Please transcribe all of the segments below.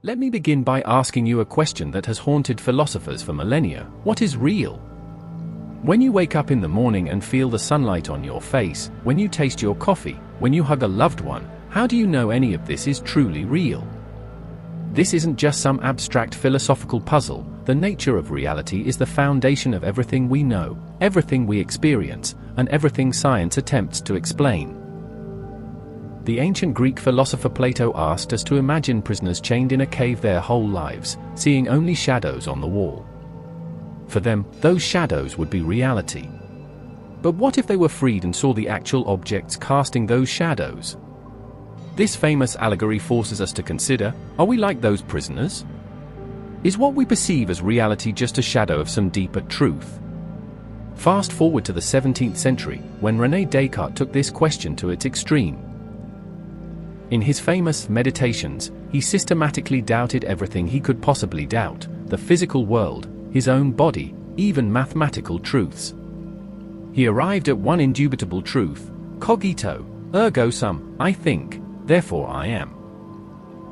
Let me begin by asking you a question that has haunted philosophers for millennia. What is real? When you wake up in the morning and feel the sunlight on your face, when you taste your coffee, when you hug a loved one, how do you know any of this is truly real? This isn't just some abstract philosophical puzzle. The nature of reality is the foundation of everything we know, everything we experience, and everything science attempts to explain. The ancient Greek philosopher Plato asked us to imagine prisoners chained in a cave their whole lives, seeing only shadows on the wall. For them, those shadows would be reality. But what if they were freed and saw the actual objects casting those shadows? This famous allegory forces us to consider, are we like those prisoners? Is what we perceive as reality just a shadow of some deeper truth? Fast forward to the 17th century, when René Descartes took this question to its extreme. In his famous Meditations, he systematically doubted everything he could possibly doubt: the physical world, his own body, even mathematical truths. He arrived at one indubitable truth: cogito, ergo sum, I think, therefore I am.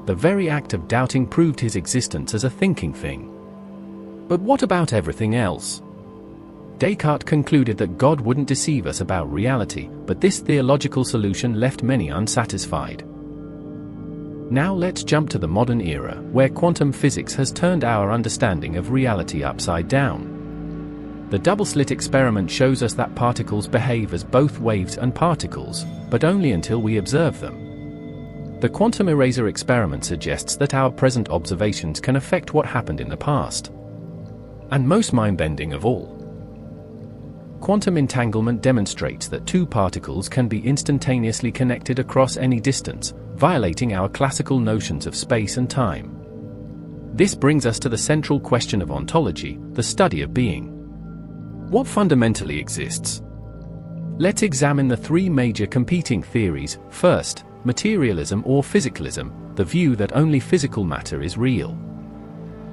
The very act of doubting proved his existence as a thinking thing. But what about everything else? Descartes concluded that God wouldn't deceive us about reality, but this theological solution left many unsatisfied. Now let's jump to the modern era, where quantum physics has turned our understanding of reality upside down. The double-slit experiment shows us that particles behave as both waves and particles, but only until we observe them. The quantum eraser experiment suggests that our present observations can affect what happened in the past. And most mind-bending of all, quantum entanglement demonstrates that two particles can be instantaneously connected across any distance, violating our classical notions of space and time. This brings us to the central question of ontology, the study of being. What fundamentally exists? Let's examine the three major competing theories. First, materialism or physicalism, the view that only physical matter is real.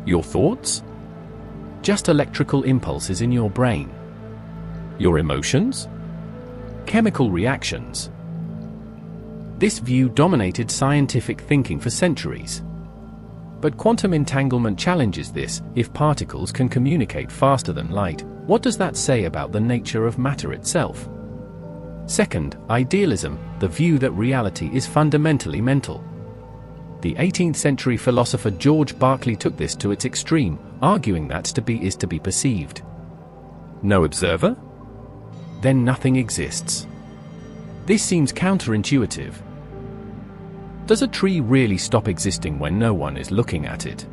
Your thoughts? Just electrical impulses in your brain. Your emotions? Chemical reactions. This view dominated scientific thinking for centuries. But quantum entanglement challenges this. If particles can communicate faster than light, what does that say about the nature of matter itself? Second, idealism, the view that reality is fundamentally mental. The 18th century philosopher George Berkeley took this to its extreme, arguing that to be is to be perceived. No observer? Then nothing exists. This seems counterintuitive. Does a tree really stop existing when no one is looking at it?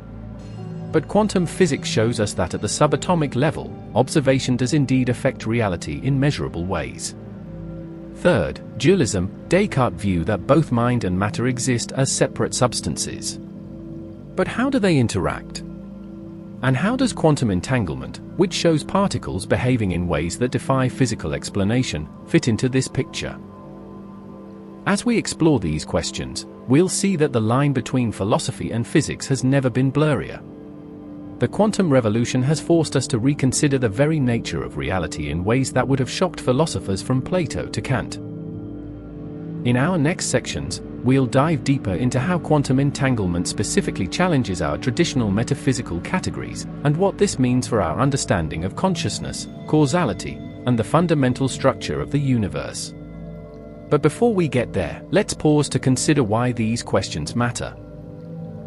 But quantum physics shows us that at the subatomic level, observation does indeed affect reality in measurable ways. Third, dualism, Descartes' view that both mind and matter exist as separate substances. But how do they interact? And how does quantum entanglement, which shows particles behaving in ways that defy physical explanation, fit into this picture? As we explore these questions, we'll see that the line between philosophy and physics has never been blurrier. The quantum revolution has forced us to reconsider the very nature of reality in ways that would have shocked philosophers from Plato to Kant. In our next sections, we'll dive deeper into how quantum entanglement specifically challenges our traditional metaphysical categories, and what this means for our understanding of consciousness, causality, and the fundamental structure of the universe. But before we get there, let's pause to consider why these questions matter.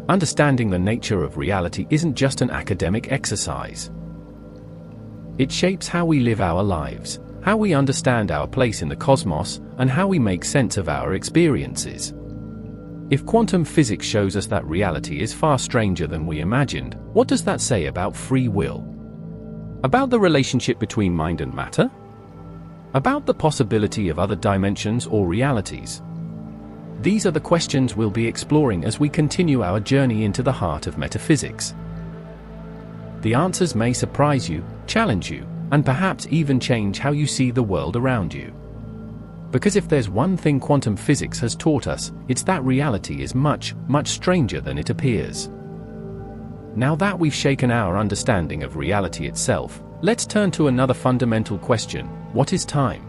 Understanding the nature of reality isn't just an academic exercise. It shapes how we live our lives, how we understand our place in the cosmos, and how we make sense of our experiences. If quantum physics shows us that reality is far stranger than we imagined, what does that say about free will? About the relationship between mind and matter? About the possibility of other dimensions or realities? These are the questions we'll be exploring as we continue our journey into the heart of metaphysics. The answers may surprise you, challenge you, and perhaps even change how you see the world around you. Because if there's one thing quantum physics has taught us, it's that reality is much, much stranger than it appears. Now that we've shaken our understanding of reality itself, let's turn to another fundamental question: what is time?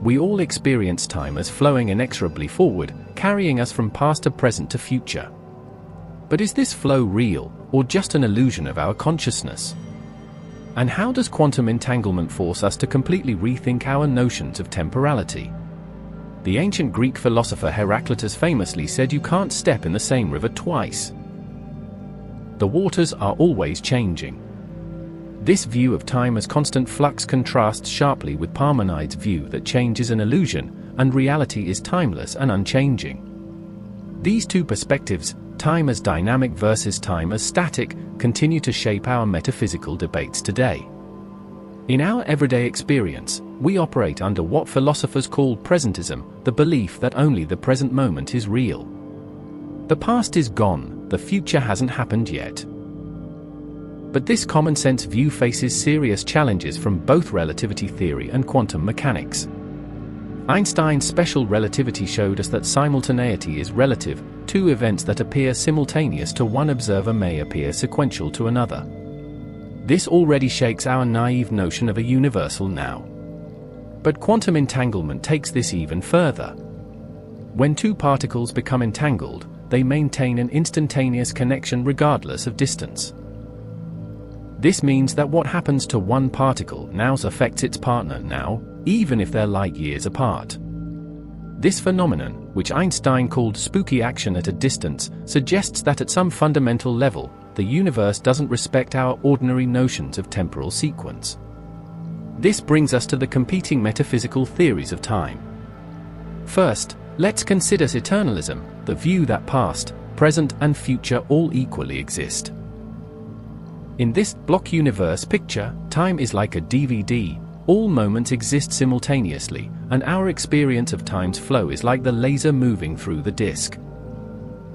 We all experience time as flowing inexorably forward, carrying us from past to present to future. But is this flow real, or just an illusion of our consciousness? And how does quantum entanglement force us to completely rethink our notions of temporality? The ancient Greek philosopher Heraclitus famously said you can't step in the same river twice. The waters are always changing. This view of time as constant flux contrasts sharply with Parmenides' view that change is an illusion, and reality is timeless and unchanging. These two perspectives, time as dynamic versus time as static, continue to shape our metaphysical debates today. In our everyday experience, we operate under what philosophers call presentism, the belief that only the present moment is real. The past is gone, the future hasn't happened yet. But this common-sense view faces serious challenges from both relativity theory and quantum mechanics. Einstein's special relativity showed us that simultaneity is relative. Two events that appear simultaneous to one observer may appear sequential to another. This already shakes our naive notion of a universal now. But quantum entanglement takes this even further. When two particles become entangled, they maintain an instantaneous connection regardless of distance. This means that what happens to one particle now affects its partner now, even if they're light years apart. This phenomenon, which Einstein called spooky action at a distance, suggests that at some fundamental level, the universe doesn't respect our ordinary notions of temporal sequence. This brings us to the competing metaphysical theories of time. First, let's consider eternalism, the view that past, present, and future all equally exist. In this block universe picture, time is like a DVD. All moments exist simultaneously, and our experience of time's flow is like the laser moving through the disk.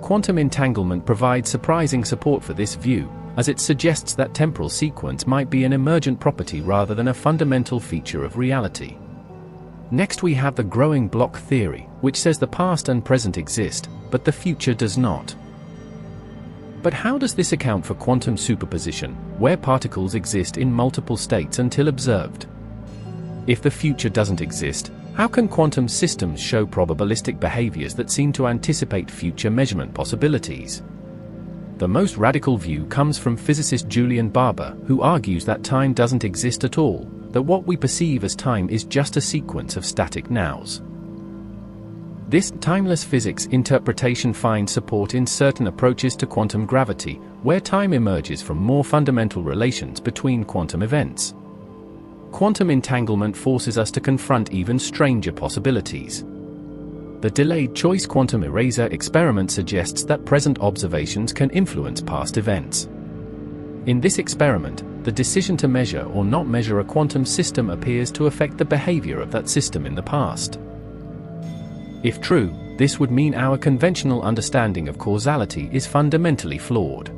Quantum entanglement provides surprising support for this view, as it suggests that temporal sequence might be an emergent property rather than a fundamental feature of reality. Next we have the growing block theory, which says the past and present exist, but the future does not. But how does this account for quantum superposition, where particles exist in multiple states until observed? If the future doesn't exist, how can quantum systems show probabilistic behaviors that seem to anticipate future measurement possibilities? The most radical view comes from physicist Julian Barber, who argues that time doesn't exist at all, that what we perceive as time is just a sequence of static nows. This timeless physics interpretation finds support in certain approaches to quantum gravity, where time emerges from more fundamental relations between quantum events. Quantum entanglement forces us to confront even stranger possibilities. The delayed choice quantum eraser experiment suggests that present observations can influence past events. In this experiment, the decision to measure or not measure a quantum system appears to affect the behavior of that system in the past. If true, this would mean our conventional understanding of causality is fundamentally flawed.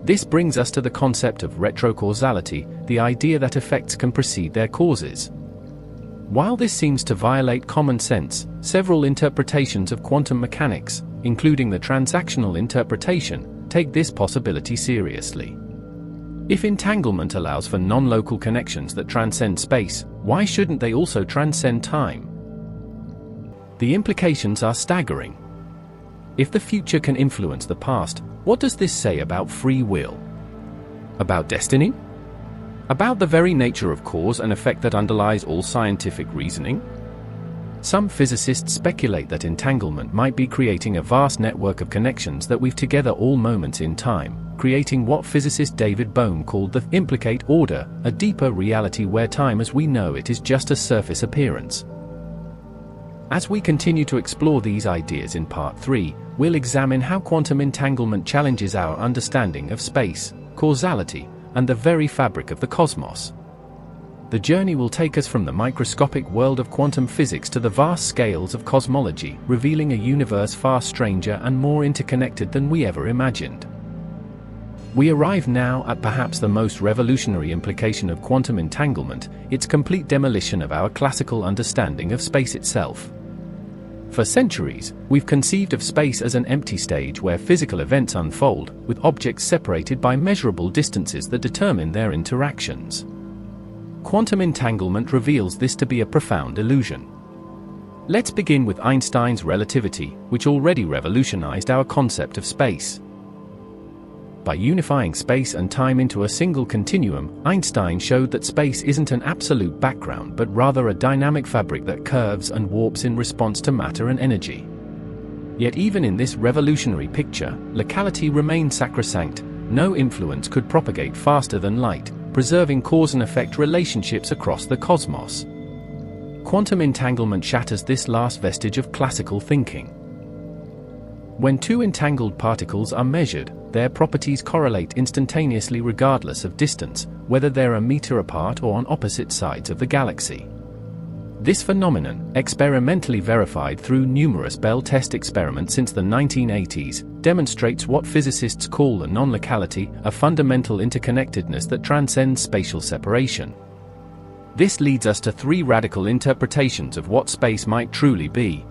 This brings us to the concept of retrocausality, the idea that effects can precede their causes. While this seems to violate common sense, several interpretations of quantum mechanics, including the transactional interpretation, take this possibility seriously. If entanglement allows for non-local connections that transcend space, why shouldn't they also transcend time? The implications are staggering. If the future can influence the past, what does this say about free will? About destiny? About the very nature of cause and effect that underlies all scientific reasoning? Some physicists speculate that entanglement might be creating a vast network of connections that weave together all moments in time, creating what physicist David Bohm called the implicate order, a deeper reality where time as we know it is just a surface appearance. As we continue to explore these ideas in Part 3, we'll examine how quantum entanglement challenges our understanding of space, causality, and the very fabric of the cosmos. The journey will take us from the microscopic world of quantum physics to the vast scales of cosmology, revealing a universe far stranger and more interconnected than we ever imagined. We arrive now at perhaps the most revolutionary implication of quantum entanglement, its complete demolition of our classical understanding of space itself. For centuries, we've conceived of space as an empty stage where physical events unfold, with objects separated by measurable distances that determine their interactions. Quantum entanglement reveals this to be a profound illusion. Let's begin with Einstein's relativity, which already revolutionized our concept of space. By unifying space and time into a single continuum, Einstein showed that space isn't an absolute background but rather a dynamic fabric that curves and warps in response to matter and energy. Yet even in this revolutionary picture, locality remained sacrosanct. No influence could propagate faster than light, preserving cause and effect relationships across the cosmos. Quantum entanglement shatters this last vestige of classical thinking. When two entangled particles are measured, their properties correlate instantaneously regardless of distance, whether they're a meter apart or on opposite sides of the galaxy. This phenomenon, experimentally verified through numerous Bell test experiments since the 1980s, demonstrates what physicists call the non-locality, a fundamental interconnectedness that transcends spatial separation. This leads us to three radical interpretations of what space might truly be.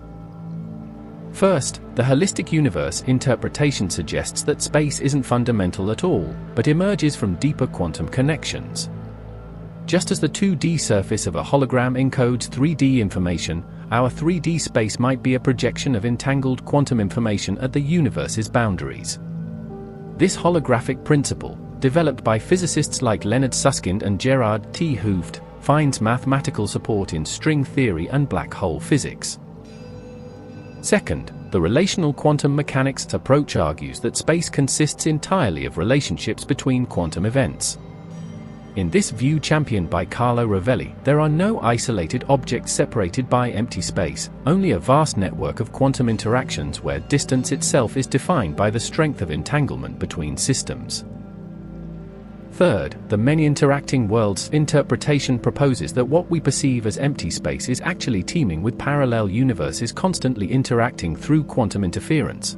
First, the holistic universe interpretation suggests that space isn't fundamental at all, but emerges from deeper quantum connections. Just as the 2D surface of a hologram encodes 3D information, our 3D space might be a projection of entangled quantum information at the universe's boundaries. This holographic principle, developed by physicists like Leonard Susskind and Gerard T. Hooft, finds mathematical support in string theory and black hole physics. Second, the relational quantum mechanics approach argues that space consists entirely of relationships between quantum events. In this view championed by Carlo Rovelli, there are no isolated objects separated by empty space, only a vast network of quantum interactions where distance itself is defined by the strength of entanglement between systems. Third, the many interacting worlds interpretation proposes that what we perceive as empty space is actually teeming with parallel universes constantly interacting through quantum interference.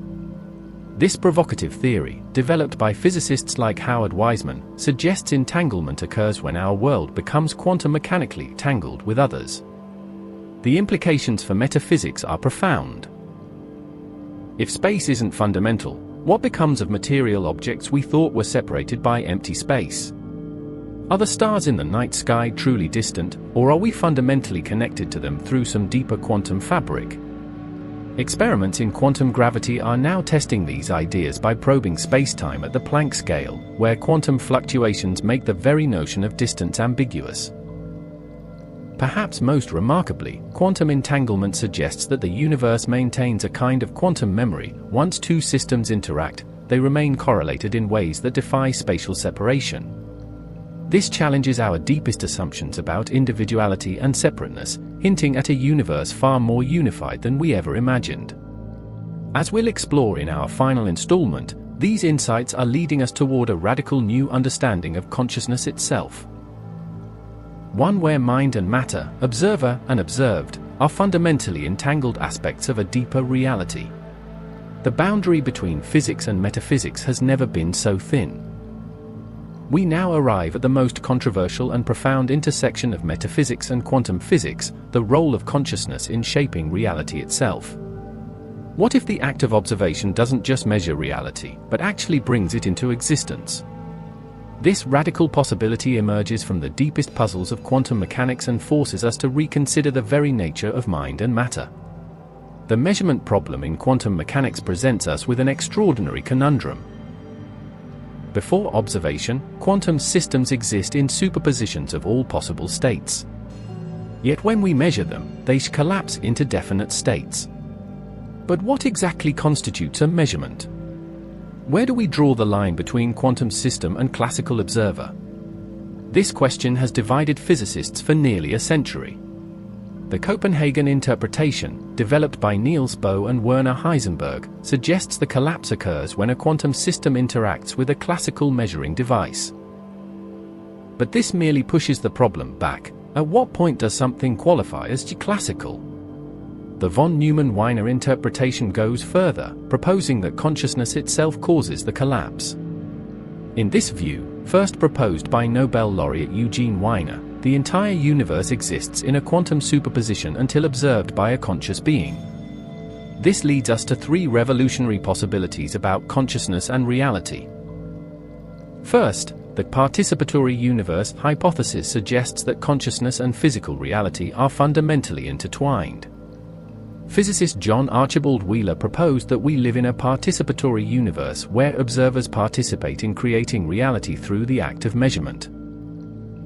This provocative theory, developed by physicists like Howard Wiseman, suggests entanglement occurs when our world becomes quantum mechanically tangled with others. The implications for metaphysics are profound. If space isn't fundamental, what becomes of material objects we thought were separated by empty space? Are the stars in the night sky truly distant, or are we fundamentally connected to them through some deeper quantum fabric? Experiments in quantum gravity are now testing these ideas by probing spacetime at the Planck scale, where quantum fluctuations make the very notion of distance ambiguous. Perhaps most remarkably, quantum entanglement suggests that the universe maintains a kind of quantum memory. Once two systems interact, they remain correlated in ways that defy spatial separation. This challenges our deepest assumptions about individuality and separateness, hinting at a universe far more unified than we ever imagined. As we'll explore in our final installment, these insights are leading us toward a radical new understanding of consciousness itself. One where mind and matter, observer and observed, are fundamentally entangled aspects of a deeper reality. The boundary between physics and metaphysics has never been so thin. We now arrive at the most controversial and profound intersection of metaphysics and quantum physics, the role of consciousness in shaping reality itself. What if the act of observation doesn't just measure reality, but actually brings it into existence? This radical possibility emerges from the deepest puzzles of quantum mechanics and forces us to reconsider the very nature of mind and matter. The measurement problem in quantum mechanics presents us with an extraordinary conundrum. Before observation, quantum systems exist in superpositions of all possible states. Yet when we measure them, they collapse into definite states. But what exactly constitutes a measurement? Where do we draw the line between quantum system and classical observer? This question has divided physicists for nearly a century. The Copenhagen interpretation, developed by Niels Bohr and Werner Heisenberg, suggests the collapse occurs when a quantum system interacts with a classical measuring device. But this merely pushes the problem back. At what point does something qualify as classical? The von Neumann-Wiener interpretation goes further, proposing that consciousness itself causes the collapse. In this view, first proposed by Nobel laureate Eugene Wiener, the entire universe exists in a quantum superposition until observed by a conscious being. This leads us to three revolutionary possibilities about consciousness and reality. First, the participatory universe hypothesis suggests that consciousness and physical reality are fundamentally intertwined. Physicist John Archibald Wheeler proposed that we live in a participatory universe where observers participate in creating reality through the act of measurement.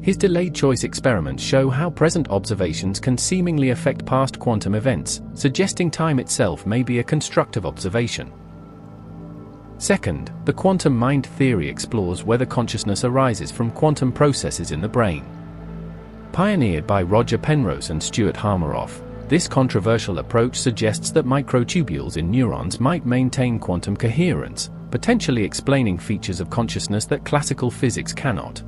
His delayed choice experiments show how present observations can seemingly affect past quantum events, suggesting time itself may be a constructive observation. Second, the quantum mind theory explores whether consciousness arises from quantum processes in the brain. Pioneered by Roger Penrose and Stuart Hameroff, this controversial approach suggests that microtubules in neurons might maintain quantum coherence, potentially explaining features of consciousness that classical physics cannot.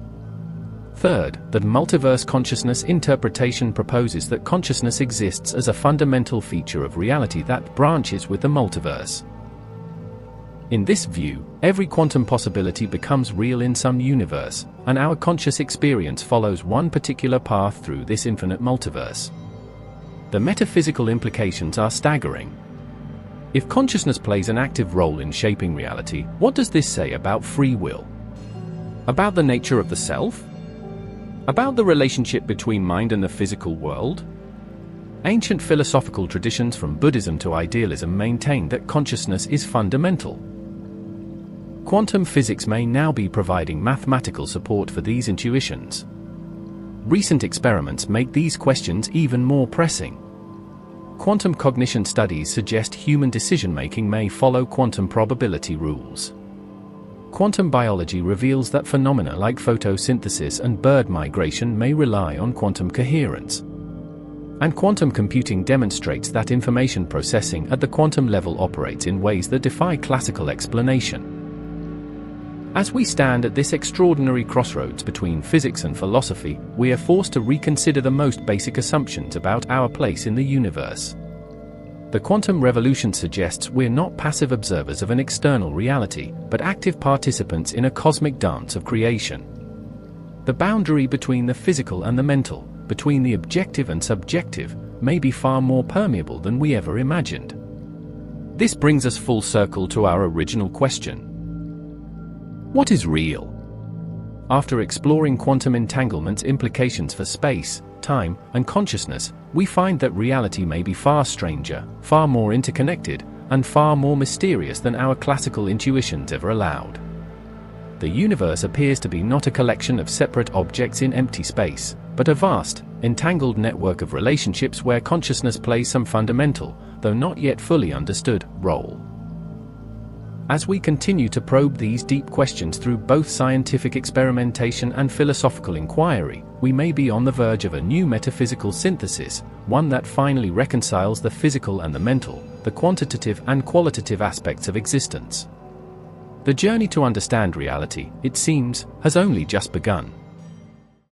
Third, the multiverse consciousness interpretation proposes that consciousness exists as a fundamental feature of reality that branches with the multiverse. In this view, every quantum possibility becomes real in some universe, and our conscious experience follows one particular path through this infinite multiverse. The metaphysical implications are staggering. If consciousness plays an active role in shaping reality, what does this say about free will? About the nature of the self? About the relationship between mind and the physical world? Ancient philosophical traditions from Buddhism to idealism maintain that consciousness is fundamental. Quantum physics may now be providing mathematical support for these intuitions. Recent experiments make these questions even more pressing. Quantum cognition studies suggest human decision-making may follow quantum probability rules. Quantum biology reveals that phenomena like photosynthesis and bird migration may rely on quantum coherence. And quantum computing demonstrates that information processing at the quantum level operates in ways that defy classical explanation. As we stand at this extraordinary crossroads between physics and philosophy, we are forced to reconsider the most basic assumptions about our place in the universe. The quantum revolution suggests we're not passive observers of an external reality, but active participants in a cosmic dance of creation. The boundary between the physical and the mental, between the objective and subjective, may be far more permeable than we ever imagined. This brings us full circle to our original question. What is real? After exploring quantum entanglement's implications for space, time, and consciousness, we find that reality may be far stranger, far more interconnected, and far more mysterious than our classical intuitions ever allowed. The universe appears to be not a collection of separate objects in empty space, but a vast, entangled network of relationships where consciousness plays some fundamental, though not yet fully understood, role. As we continue to probe these deep questions through both scientific experimentation and philosophical inquiry, we may be on the verge of a new metaphysical synthesis, one that finally reconciles the physical and the mental, the quantitative and qualitative aspects of existence. The journey to understand reality, it seems, has only just begun.